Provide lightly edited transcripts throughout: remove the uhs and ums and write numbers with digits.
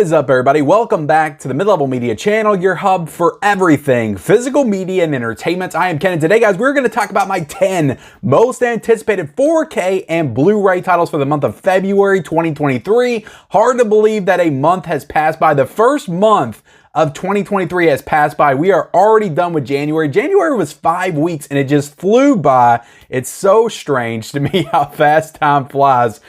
is up, everybody? Welcome back to the Mid-Level Media channel, your hub for everything physical media and entertainment. I am Ken, and today, guys, we're going to talk about my 10 most anticipated 4K and Blu-ray titles for the month of February 2023. Hard to believe that a month has passed by. The first month of 2023 has passed by. We are already done with January. January was 5 weeks and it just flew by. It's so strange to me how fast time flies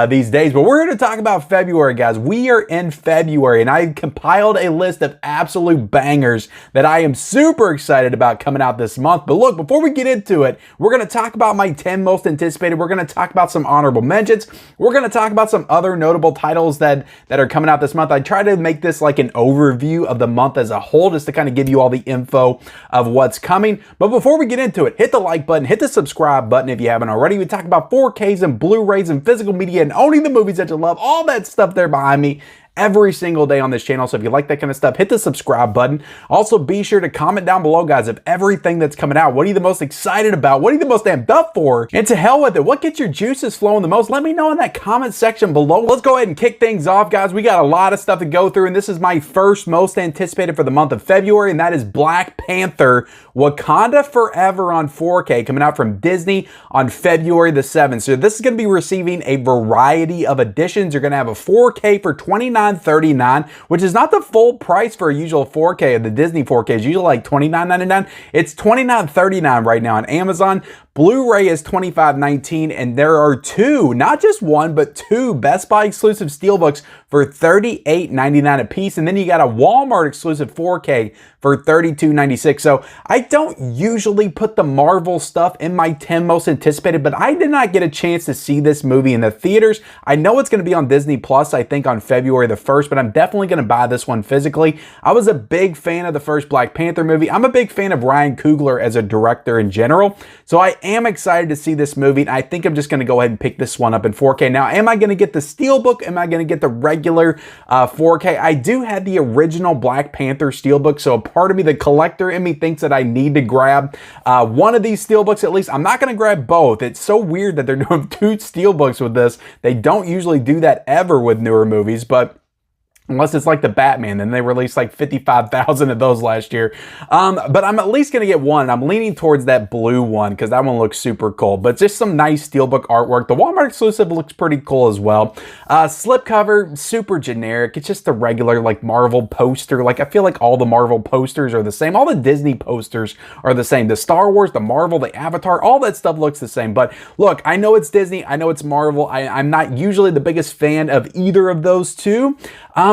these days. But we're going to talk about February, guys. We are in February and I compiled a list of absolute bangers that I am super excited about coming out this month. But look, before we get into it, we're going to talk about my 10 most anticipated. We're going to talk about some honorable mentions. We're going to talk about some other notable titles that are coming out this month. I try to make this like an overview of the month as a whole, just to kind of give you all the info of what's coming. But before we get into it, hit the like button, hit the subscribe button if you haven't already. We talk about 4Ks and Blu-rays and physical media and owning the movies that you love, all that stuff there behind me every single day on this channel. So if you like that kind of stuff, hit the subscribe button. Also, be sure to comment down below, guys, of everything that's coming out. What are you the most excited about? What are you the most amped up for? And to hell with it, what gets your juices flowing the most? Let me know in that comment section below. Let's go ahead and kick things off, guys. We got a lot of stuff to go through, and this is my first most anticipated for the month of February, and that is Black Panther Wakanda Forever on 4K, coming out from Disney on February the 7th. So this is going to be receiving a variety of editions. You're going to have a 4K for $29.39, which is not the full price for a usual 4K. The Disney 4K is usually like $29.99. It's $29.39 right now on Amazon. Blu-ray is $25.19, and there are two, not just one, but two Best Buy exclusive steelbooks for $38.99 a piece. And then you got a Walmart exclusive 4K for $32.96. So I don't usually put the Marvel stuff in my 10 most anticipated, but I did not get a chance to see this movie in the theaters. I know it's going to be on Disney Plus, I think on February the 1st, but I'm definitely going to buy this one physically. I was a big fan of the first Black Panther movie. I'm a big fan of Ryan Coogler as a director in general. So I am excited to see this movie, and I think I'm just going to go ahead and pick this one up in 4K. Now, am I going to get the Steelbook? Am I going to get the regular 4K? I do have the original Black Panther Steelbook, so a part of me, the collector in me, thinks that I need to grab one of these Steelbooks at least. I'm not going to grab both. It's so weird that they're doing two Steelbooks with this. They don't usually do that ever with newer movies, but unless it's like the Batman, then they released like 55,000 of those last year. But I'm at least going to get one. I'm leaning towards that blue one because that one looks super cool. But just some nice Steelbook artwork. The Walmart exclusive looks pretty cool as well. Slipcover, super generic. It's just a regular like Marvel poster. Like I feel like all the Marvel posters are the same. All the Disney posters are the same. The Star Wars, the Marvel, the Avatar, all that stuff looks the same. But look, I know it's Disney. I know it's Marvel. I'm not usually the biggest fan of either of those two.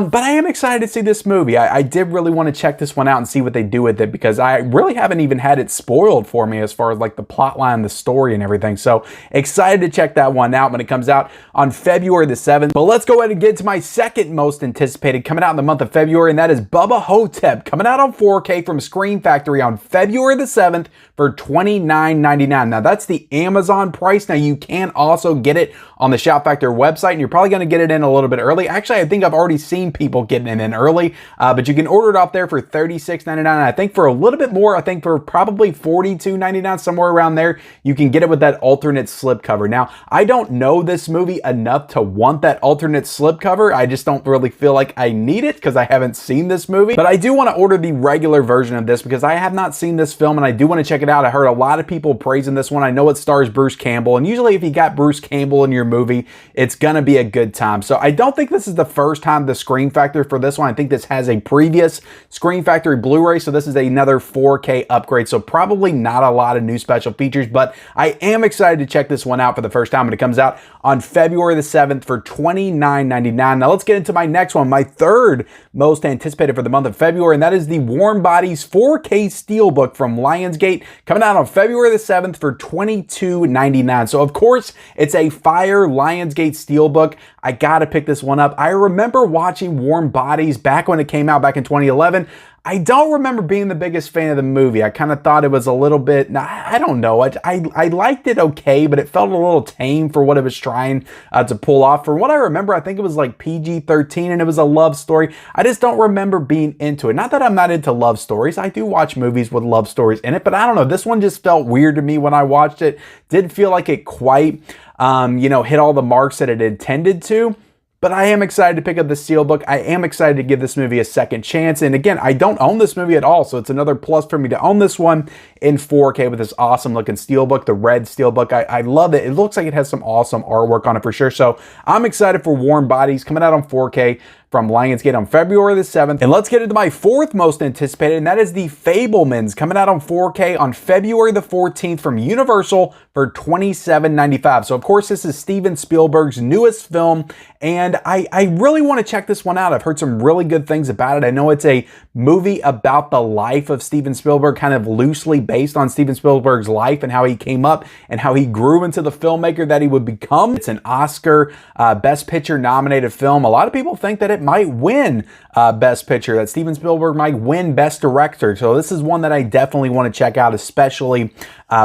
But I am excited to see this movie. I did really want to check this one out and see what they do with it because I really haven't even had it spoiled for me as far as like the plot line, the story and everything. So excited to check that one out when it comes out on February the 7th. But let's go ahead and get to my second most anticipated coming out in the month of February, and that is Bubba Hotep coming out on 4K from Screen Factory on February the 7th for $29.99. Now that's the Amazon price. Now you can also get it on the Shout Factor website, and you're probably going to get it in a little bit early. Actually, I think I've already seen people getting it in early, but you can order it off there for $36.99. I think for a little bit more, I think for probably $42.99, somewhere around there, you can get it with that alternate slipcover. Now, I don't know this movie enough to want that alternate slipcover. I just don't really feel like I need it because I haven't seen this movie, but I do want to order the regular version of this because I have not seen this film and I do want to check it out. I heard a lot of people praising this one. I know it stars Bruce Campbell, and usually if you got Bruce Campbell in your movie, it's gonna be a good time. So I don't think this is the first time the Screen Factor for this one. I think this has a previous Screen Factory Blu-ray, so this is another 4K upgrade, so probably not a lot of new special features, but I am excited to check this one out for the first time when it comes out on February the 7th for $29.99. Now let's get into my next one, my third most anticipated for the month of February, and that is the Warm Bodies 4K Steelbook from Lionsgate, coming out on February the 7th for $22.99. So of course, it's a fire Lionsgate Steelbook. I gotta pick this one up. I remember watching Warm Bodies back when it came out back in 2011. I don't remember being the biggest fan of the movie. I kind of thought it was a little bit, I don't know. I liked it okay, but it felt a little tame for what it was trying to pull off. For what I remember, I think it was like PG-13 and it was a love story. I just don't remember being into it. Not that I'm not into love stories. I do watch movies with love stories in it, but I don't know. This one just felt weird to me when I watched it. Didn't feel like it quite, hit all the marks that it intended to. But I am excited to pick up the Steelbook. I am excited to give this movie a second chance. And again, I don't own this movie at all, so it's another plus for me to own this one in 4K with this awesome looking Steelbook, the red Steelbook. I love it. It looks like it has some awesome artwork on it for sure. So I'm excited for Warm Bodies coming out on 4K from Lionsgate on February the 7th. And let's get into my fourth most anticipated, and that is the Fable Men coming out on 4K on February the 14th from Universal for $27.95. So of course, this is Steven Spielberg's newest film, and I really want to check this one out. I've heard some really good things about it. I know it's a movie about the life of Steven Spielberg, kind of loosely based on Steven Spielberg's life and how he came up and how he grew into the filmmaker that he would become. It's an Oscar Best Picture nominated film. A lot of people think that it might win Best Picture, that Steven Spielberg might win Best Director. So this is one that I definitely want to check out, especially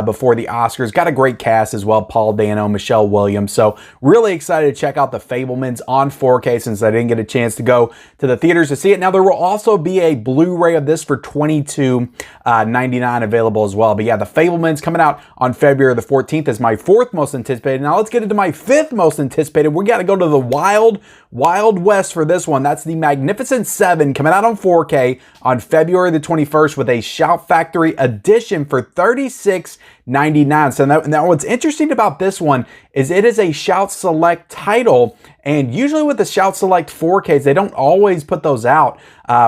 before the Oscars. Got a great cast as well, Paul Dano, Michelle Williams. So really excited to check out the Fable Men on 4K since I didn't get a chance to go to the theaters to see it. Now there will also be a Blu-ray of this for $22.99 available as well. But yeah, the Fable Men coming out on February the 14th is my fourth most anticipated. Now let's get into my fifth most anticipated. We got to go to the Wild West for this one. That's the Magnificent Seven coming out on 4K on February the 21st with a Shout Factory edition for $36.99. So now what's interesting about this one is it is a Shout Select title, and usually with the Shout Select 4Ks, they don't always put those out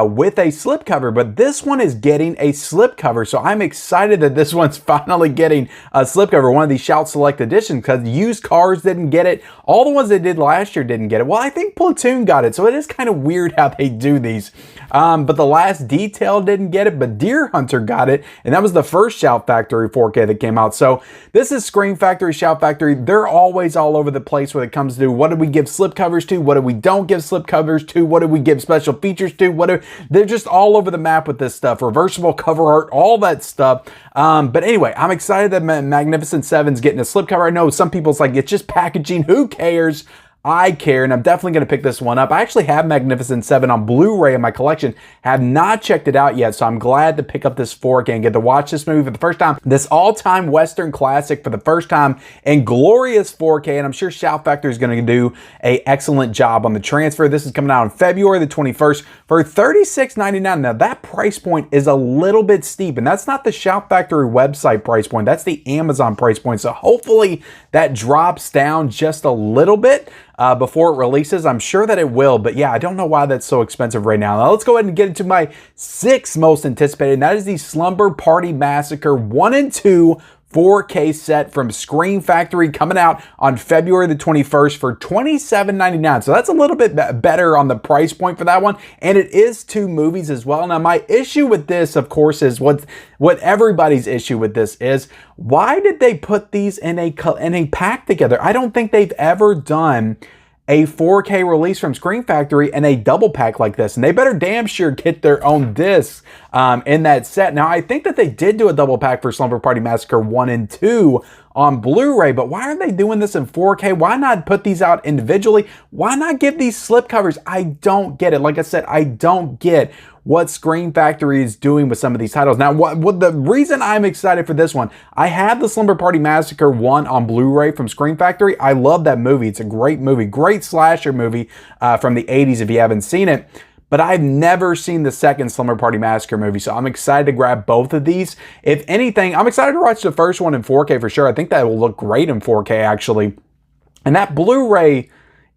with a slipcover, but this one is getting a slipcover. So I'm excited that this one's finally getting a slipcover, one of these Shout Select editions, because Used Cars didn't get it. All the ones they did last year didn't get it. Well, I think Platoon got it, so it is kind of weird how they do these. But The Last Detail didn't get it, but Deer Hunter got it, and that was the first Shout Factory 4K that came out. So this is Scream Factory, Shout Factory. They're always all over the place when it comes to what do we give slipcovers to, what do we don't give slipcovers to, what do we give special features to, they're just all over the map with this stuff. Reversible cover art, all that stuff. But anyway, I'm excited that Magnificent Seven's getting a slipcover. I know some people's like, it's just packaging, who cares? I care, and I'm definitely going to pick this one up. I actually have Magnificent 7 on Blu-ray in my collection. Have not checked it out yet, so I'm glad to pick up this 4K and get to watch this movie for the first time. This all-time Western classic for the first time in glorious 4K, and I'm sure Shout Factory is going to do an excellent job on the transfer. This is coming out on February the 21st for $36.99. Now, that price point is a little bit steep, and that's not the Shout Factory website price point. That's the Amazon price point, so hopefully that drops down just a little bit before it releases. I'm sure that it will, but yeah, I don't know why that's so expensive right now. Now let's go ahead and get into my sixth most anticipated, and that is the Slumber Party Massacre 1 and 2 4K set from Scream Factory coming out on February the 21st for $27.99. So that's a little bit better on the price point for that one. And it is 2 movies as well. Now my issue with this, of course, is what everybody's issue with this is, why did they put these in a pack together? I don't think they've ever done a 4K release from Scream Factory and a double pack like this, and they better damn sure get their own discs in that set. Now, I think that they did do a double pack for Slumber Party Massacre 1 and 2 on Blu-ray, but why are they doing this in 4K? Why not put these out individually? Why not give these slipcovers? I don't get it. Like I said, I don't get what Scream Factory is doing with some of these titles. Now, what the reason I'm excited for this one, I have the Slumber Party Massacre 1 on Blu-ray from Scream Factory. I love that movie. It's a great movie, great slasher movie from the 80s if you haven't seen it. But I've never seen the second Slumber Party Massacre movie, so I'm excited to grab both of these. If anything, I'm excited to watch the first one in 4K for sure. I think that will look great in 4K, actually. And that Blu-ray,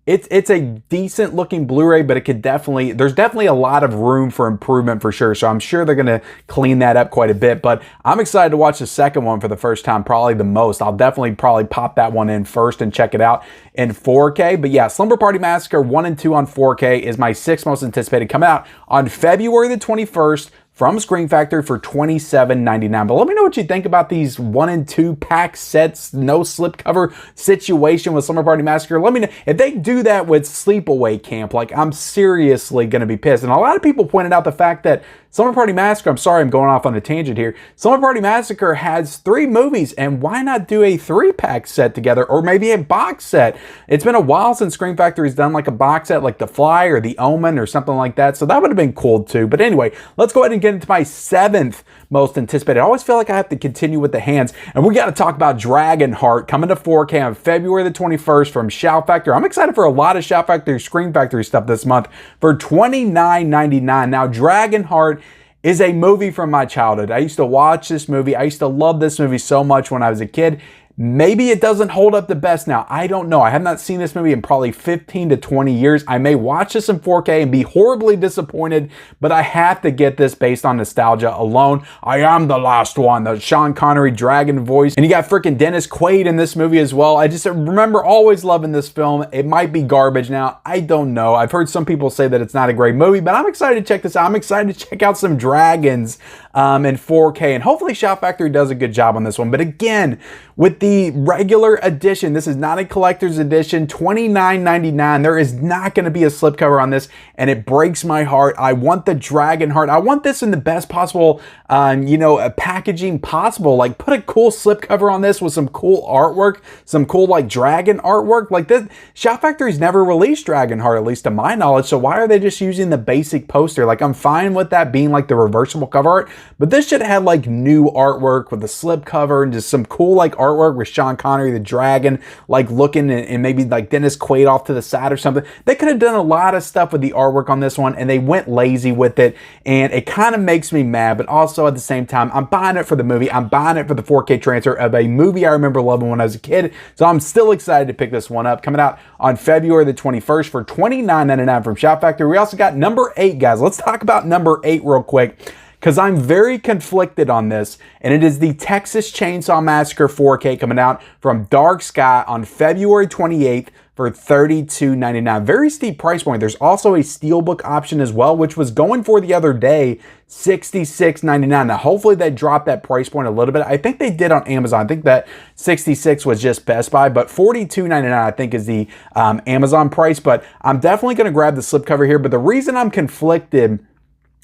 it's a decent looking Blu-ray, but there's definitely a lot of room for improvement for sure. So I'm sure they're going to clean that up quite a bit, but I'm excited to watch the second one for the first time, probably the most. I'll definitely probably pop that one in first and check it out in 4K. But yeah, Slumber Party Massacre 1 and 2 on 4K is my sixth most anticipated, coming out on February the 21st from Scream Factory for $27.99. But let me know what you think about these 1 and 2 pack sets, no slipcover situation with Slumber Party Massacre. Let me know if they do that with Sleepaway Camp. Like, I'm seriously going to be pissed. And a lot of people pointed out the fact that Slumber Party Massacre, I'm sorry I'm going off on a tangent here. Slumber Party Massacre has 3 movies, and why not do a 3-pack set together, or maybe a box set? It's been a while since Scream Factory's done like a box set like The Fly or The Omen or something like that, so that would have been cool too. But anyway, let's go ahead and get into my 7th most anticipated. I always feel like I have to continue with the hands, and we got to talk about Dragonheart coming to 4K on February the 21st from Shout Factory. I'm excited for a lot of Shout Factory, Scream Factory stuff this month for $29.99. Now, Dragonheart is a movie from my childhood. I used to watch this movie. I used to love this movie so much when I was a kid. Maybe it doesn't hold up the best now. I don't know. I have not seen this movie in probably 15 to 20 years. I may watch this in 4K and be horribly disappointed, but I have to get this based on nostalgia alone. I am the last one, the Sean Connery dragon voice. And you got freaking Dennis Quaid in this movie as well. I just remember always loving this film. It might be garbage now. I don't know. I've heard some people say that it's not a great movie, but I'm excited to check this out. I'm excited to check out some dragons in 4K, and hopefully Shout Factory does a good job on this one. But again, with the regular edition, this is not a collector's edition, $29.99. There is not going to be a slipcover on this, and it breaks my heart. I want the Dragonheart. I want this in the best possible, packaging possible. Like, put a cool slipcover on this with some cool artwork, some cool like dragon artwork. Like this, Shout Factory's never released Dragonheart, at least to my knowledge. So why are they just using the basic poster? Like, I'm fine with that being like the reversible cover art, but this should have like new artwork with a slipcover and just some cool like artwork with Sean Connery, the dragon, like looking, and maybe like Dennis Quaid off to the side or something. They could have done a lot of stuff with the artwork on this one, and they went lazy with it, and it kind of makes me mad. But also at the same time, I'm buying it for the movie. I'm buying it for the 4K transfer of a movie I remember loving when I was a kid. So I'm still excited to pick this one up. Coming out on February the 21st for $29.99 from Shout Factory. We also got number 8, guys. Let's talk about number 8 real quick, because I'm very conflicted on this, and it is the Texas Chainsaw Massacre 4K coming out from Dark Sky on February 28th for $32.99. Very steep price point. There's also a steelbook option as well, which was going for the other day $66.99. Now, hopefully they dropped that price point a little bit. I think they did on Amazon. I think that $66 was just Best Buy, but $42.99 I think is the Amazon price. But I'm definitely going to grab the slipcover here. But the reason I'm conflicted,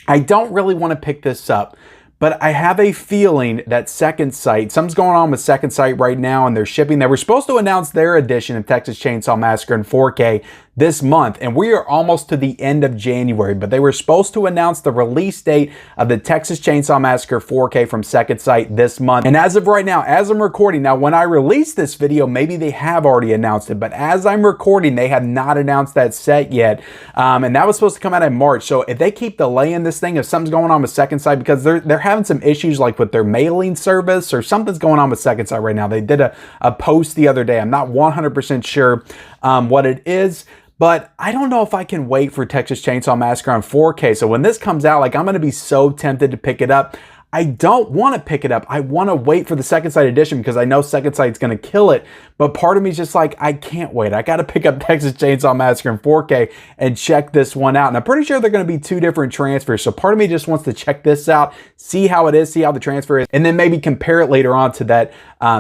I don't really want to pick this up, but I have a feeling that Second Sight, something's going on with Second Sight right now, and they're shipping. They were supposed to announce their edition of Texas Chainsaw Massacre in 4K this month, and we are almost to the end of January, but they were supposed to announce the release date of the Texas Chainsaw Massacre 4K from Second Sight this month. And as of right now, as I'm recording, now when I release this video, maybe they have already announced it, but as I'm recording, they have not announced that set yet, and that was supposed to come out in March. So if they keep delaying this thing, if something's going on with Second Sight, because they're having some issues like with their mailing service, or something's going on with Second Sight right now. They did a post the other day. I'm not 100% sure what it is, but I don't know if I can wait for Texas Chainsaw Massacre on 4K. So when this comes out, like, I'm going to be so tempted to pick it up. I don't want to pick it up. I want to wait for the Second Sight edition because I know Second Sight's going to kill it. But part of me is just like, I can't wait. I got to pick up Texas Chainsaw Massacre in 4K and check this one out. And I'm pretty sure they're going to be 2 different transfers. So part of me just wants to check this out, see how it is, see how the transfer is, and then maybe compare it later on to that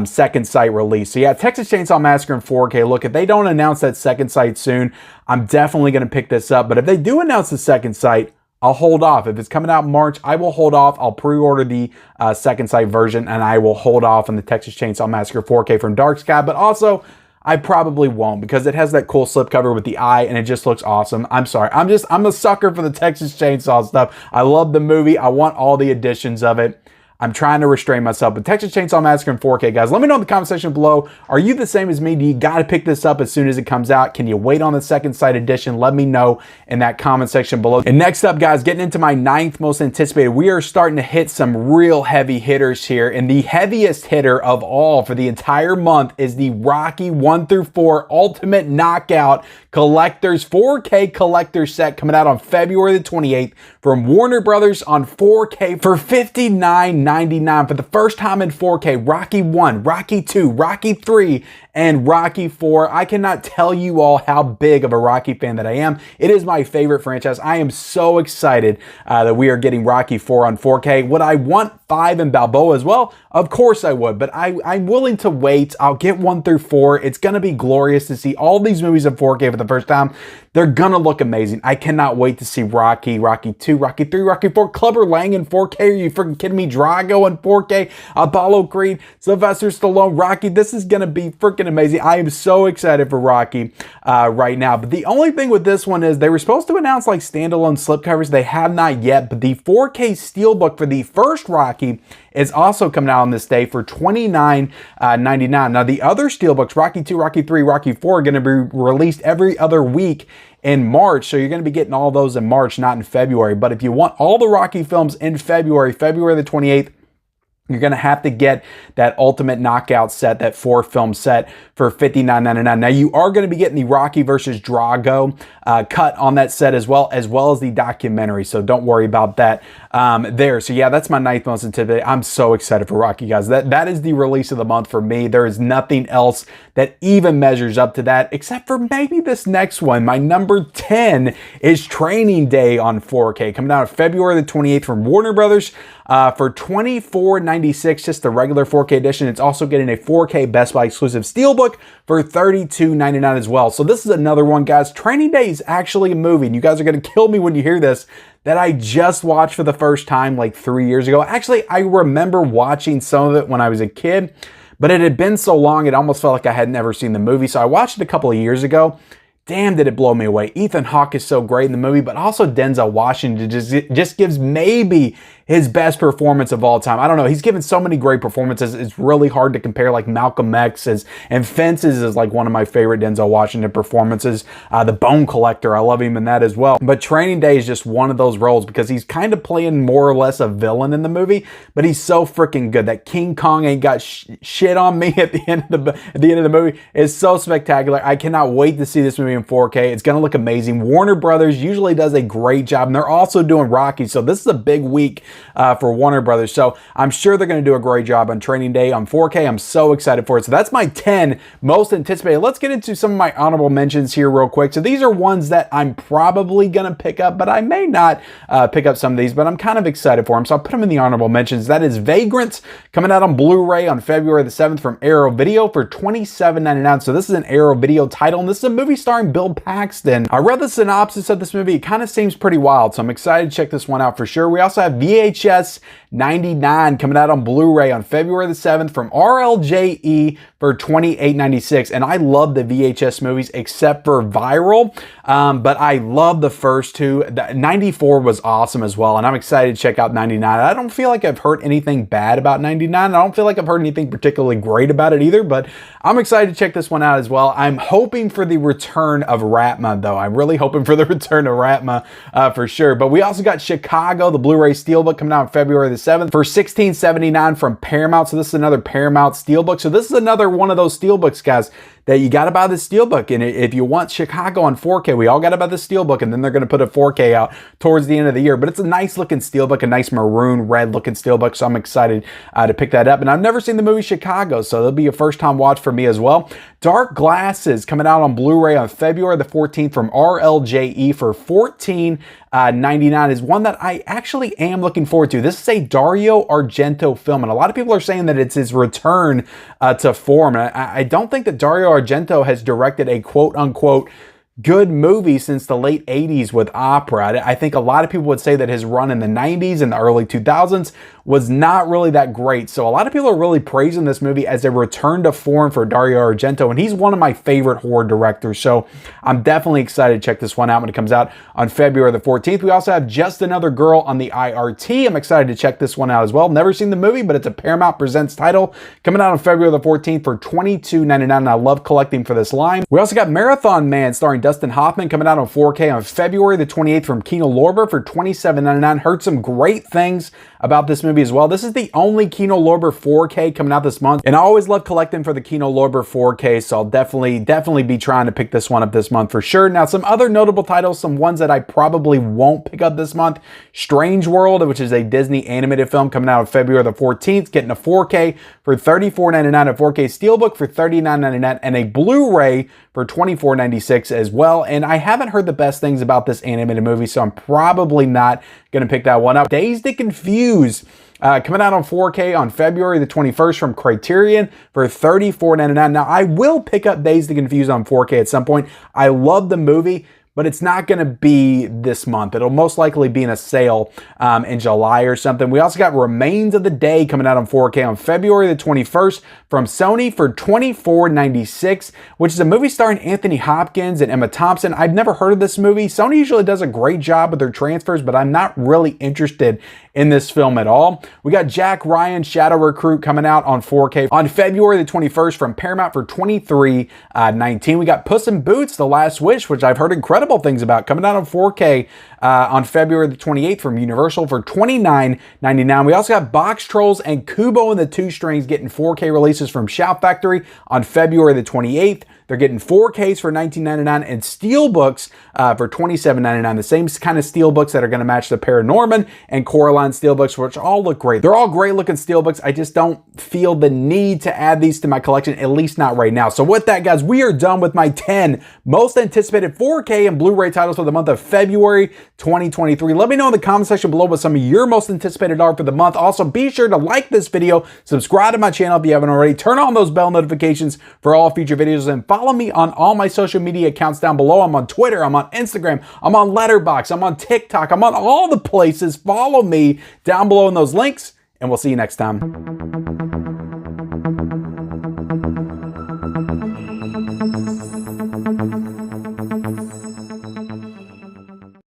Second Sight release. So yeah, Texas Chainsaw Massacre in 4K. Look, if they don't announce that Second Sight soon, I'm definitely going to pick this up. But if they do announce the Second Sight, I'll hold off. If it's coming out in March, I will hold off. I'll pre-order the Second Sight version, and I will hold off on the Texas Chainsaw Massacre 4K from Dark Sky. But also, I probably won't, because it has that cool slipcover with the eye, and it just looks awesome. I'm sorry. I'm a sucker for the Texas Chainsaw stuff. I love the movie. I want all the editions of it. I'm trying to restrain myself. But Texas Chainsaw Massacre in 4K, guys, let me know in the comment section below. Are you the same as me? Do you got to pick this up as soon as it comes out? Can you wait on the Second Sight edition? Let me know in that comment section below. And next up, guys, getting into my 9th most anticipated, we are starting to hit some real heavy hitters here. And the heaviest hitter of all for the entire month is the Rocky 1 through 4 Ultimate Knockout Collector's 4K Collector Set coming out on February the 28th from Warner Brothers on 4K for $59.99. $14.99 for the first time in 4K. Rocky 1, Rocky 2, Rocky 3, and Rocky 4. I cannot tell you all how big of a Rocky fan that I am. It is my favorite franchise. I am so excited that we are getting Rocky 4 on 4K. Would I want 5 and Balboa as well? Of course I would, but I'm willing to wait. I'll get 1 through 4. It's going to be glorious to see all these movies in 4K for the first time. They're going to look amazing. I cannot wait to see Rocky, Rocky 2, Rocky 3, Rocky 4, Clubber Lang in 4K. Are you freaking kidding me? Drago in 4K, Apollo Creed, Sylvester Stallone, Rocky. This is going to be freaking amazing. I am so excited for Rocky right now. But the only thing with this one is they were supposed to announce like standalone slipcovers. They have not yet, but the 4K Steelbook for the first Rocky is also coming out on this day for $29.99. Now, the other Steelbooks, Rocky 2, Rocky 3, Rocky 4, are going to be released every other week in March. So you're going to be getting all those in March, not in February. But if you want all the Rocky films in February, February the 28th, you're going to have to get that Ultimate Knockout set, that 4-film set for $59.99. Now, you are going to be getting the Rocky versus Drago cut on that set as well as the documentary. So don't worry about that there. So yeah, that's my 9th most anticipated. I'm so excited for Rocky, guys. That is the release of the month for me. There is nothing else that even measures up to that, except for maybe this next one. My number 10 is Training Day on 4K, coming out February the 28th from Warner Brothers for $24.96, just the regular 4K edition. It's also getting a 4K Best Buy exclusive Steelbook for $32.99 as well. So this is another one, guys. Training Day is actually a movie, and you guys are going to kill me when you hear this, that I just watched for the first time like 3 years ago. Actually, I remember watching some of it when I was a kid, but it had been so long, it almost felt like I had never seen the movie. So I watched it a couple of years ago. Damn, did it blow me away. Ethan Hawke is so great in the movie, but also Denzel Washington just gives maybe his best performance of all time. I don't know. He's given so many great performances. It's really hard to compare, like Malcolm X and Fences is like one of my favorite Denzel Washington performances. The Bone Collector, I love him in that as well. But Training Day is just one of those roles because he's kind of playing more or less a villain in the movie, but he's so freaking good. That King Kong ain't got shit on me at the end of the movie is so spectacular. I cannot wait to see this movie in 4K. It's going to look amazing. Warner Brothers usually does a great job, and they're also doing Rocky, so this is a big week for Warner Brothers. So I'm sure they're going to do a great job on Training Day on 4K. I'm so excited for it. So that's my 10 most anticipated. Let's get into some of my honorable mentions here real quick. So these are ones that I'm probably going to pick up, but I may not pick up some of these, but I'm kind of excited for them. So I'll put them in the honorable mentions. That is Vagrant, coming out on Blu-ray on February the 7th from Arrow Video for $27.99. So this is an Arrow Video title, and this is a movie starring Bill Paxton. I read the synopsis of this movie. It kind of seems pretty wild, so I'm excited to check this one out for sure. We also have VHS 99 coming out on Blu-ray on February the 7th from RLJE for $28.96. And I love the VHS movies except for Viral, but I love the first two. 94 was awesome as well, and I'm excited to check out 99. I don't feel like I've heard anything bad about 99. I don't feel like I've heard anything particularly great about it either, but I'm excited to check this one out as well. I'm hoping for the return of Ratma, though. I'm really hoping for the return of Ratma for sure. But we also got Chicago, the Blu-ray Steelbook, coming out on February the 7th for $16.79 from Paramount. So this is another Paramount Steelbook. So this is another one of those Steelbooks, guys, that you got to buy the Steelbook. And if you want Chicago on 4K, we all got to buy the Steelbook, and then they're going to put a 4K out towards the end of the year. But it's a nice looking Steelbook, a nice maroon red looking Steelbook. So I'm excited to pick that up. And I've never seen the movie Chicago, so it'll be a first time watch for me as well. Dark Glasses, coming out on Blu-ray on February the 14th from RLJE for $14.99 is one that I actually am looking forward to. This is a Dario Argento film, and a lot of people are saying that it's his return to form. And I don't think that Dario Argento has directed a quote-unquote good movie since the late 80s with opera. I think a lot of people would say that his run in the 90s and the early 2000s was not really that great. So a lot of people are really praising this movie as a return to form for Dario Argento, and he's one of my favorite horror directors. So I'm definitely excited to check this one out when it comes out on February the 14th. We also have Just Another Girl on the IRT. I'm excited to check this one out as well. Never seen the movie, but it's a Paramount Presents title coming out on February the 14th for $22.99, and I love collecting for this line. We also got Marathon Man starring Dustin Hoffman coming out on 4K on February the 28th from Kino Lorber for $27.99. Heard some great things about this movie as well. This is the only Kino Lorber 4K coming out this month, and I always love collecting for the Kino Lorber 4K, so I'll definitely be trying to pick this one up this month for sure. Now, some other notable titles, some ones that I probably won't pick up this month. Strange World, which is a Disney animated film coming out on February the 14th, getting a 4K for $34.99, a 4K Steelbook for $39.99, and a Blu-ray for $24.96 as well. And I haven't heard the best things about this animated movie, so I'm probably not going to pick that one up. Dazed and Confused, coming out on 4K on February the 21st from Criterion for $34.99. Now, I will pick up Dazed and Confused on 4K at some point. I love the movie, but it's not going to be this month. It'll most likely be in a sale in July or something. We also got Remains of the Day coming out on 4K on February the 21st from Sony for $24.96, which is a movie starring Anthony Hopkins and Emma Thompson. I've never heard of this movie. Sony usually does a great job with their transfers, but I'm not really interested in this film at all. We got Jack Ryan Shadow Recruit coming out on 4K on February the 21st from Paramount for $23.19. We got Puss in Boots: The Last Wish, which I've heard incredible things about, coming out on 4K on February the 28th from Universal for $29.99. We also got Box Trolls and Kubo and the Two Strings getting 4K releases from Shout Factory on February the 28th. They're getting 4Ks for $19.99 and Steelbooks for $27.99. The same kind of Steelbooks that are going to match the Paranorman and Coraline Steelbooks, which all look great. They're all great looking Steelbooks. I just don't feel the need to add these to my collection, at least not right now. So with that, guys, we are done with my 10 most anticipated 4K and Blu-ray titles for the month of February 2023. Let me know in the comment section below what some of your most anticipated are for the month. Also, be sure to like this video, subscribe to my channel if you haven't already, turn on those bell notifications for all future videos, and follow me on all my social media accounts down below. I'm on Twitter, I'm on Instagram, I'm on Letterboxd, I'm on TikTok, I'm on all the places. Follow me down below in those links, and we'll see you next time.